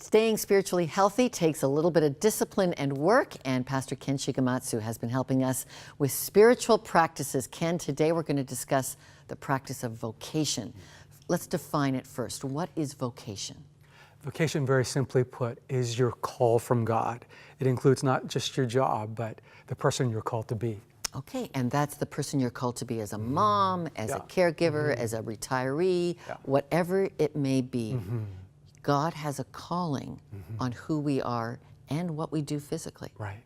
Staying spiritually healthy takes a little bit of discipline and work, and Pastor Ken Shigematsu has been helping us with spiritual practices. Ken, today we're going to discuss the practice of vocation. Let's define it first. What is vocation? Vocation, very simply put, is your call from God. It includes not just your job, but the person you're called to be. Okay, and that's the person you're called to be as a mom, as a caregiver, as a retiree, whatever it may be. God has a calling on who we are and what we do physically. Right.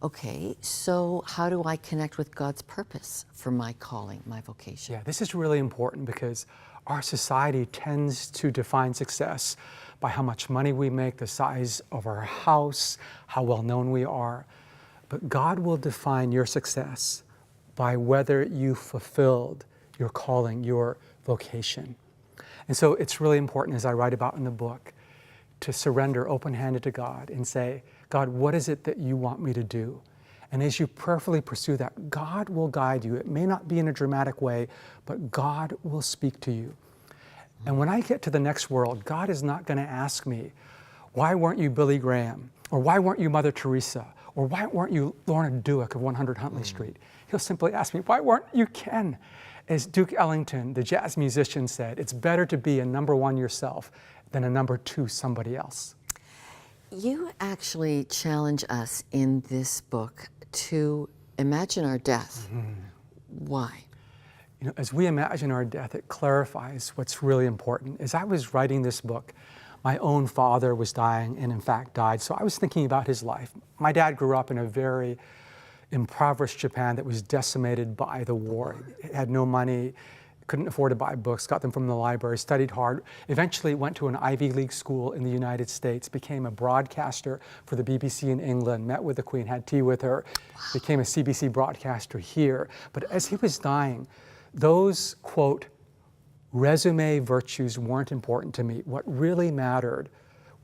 Okay, so how do I connect with God's purpose for my calling, my vocation? Yeah, this is really important because our society tends to define success by how much money we make, the size of our house, how well known we are. But God will define your success by whether you fulfilled your calling, your vocation. And so it's really important, as I write about in the book, to surrender open-handed to God and say, God, what is it that you want me to do? And as you prayerfully pursue that, God will guide you. It may not be in a dramatic way, but God will speak to you. And when I get to the next world, God is not going to ask me, why weren't you Billy Graham? Or why weren't you Mother Teresa? Or why weren't you Lorna Dueck of 100 Huntley Street? He'll simply ask me, why weren't you Ken? As Duke Ellington, the jazz musician, said, it's better to be a number one yourself than a number two somebody else. You actually challenge us in this book to imagine our death. Why? You know, as we imagine our death, it clarifies what's really important. As I was writing this book, my own father was dying and in fact died, so I was thinking about his life. My dad grew up in a very impoverished Japan that was decimated by the war. It had no money, couldn't afford to buy books, got them from the library, studied hard, eventually went to an Ivy League school in the United States, became a broadcaster for the BBC in England, met with the Queen, had tea with her, became a CBC broadcaster here. But as he was dying, those, quote, resume virtues weren't important to me. What really mattered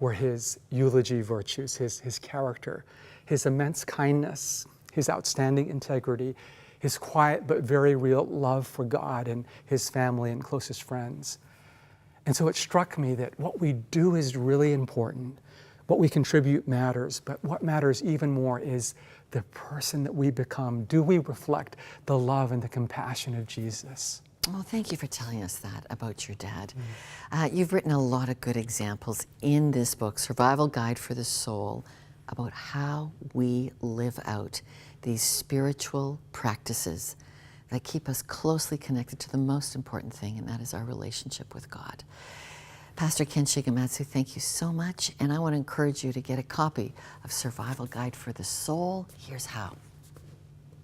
were his eulogy virtues, his character, his immense kindness, his outstanding integrity, his quiet but very real love for God and his family and closest friends. And so it struck me that what we do is really important. What we contribute matters, but what matters even more is the person that we become. Do we reflect the love and the compassion of Jesus? Well, thank you for telling us that about your dad. You've written a lot of good examples in this book, Survival Guide for the Soul, about how we live out these spiritual practices that keep us closely connected to the most important thing, and that is our relationship with God. Pastor Ken Shigematsu, thank you so much, and I want to encourage you to get a copy of Survival Guide for the Soul. Here's how.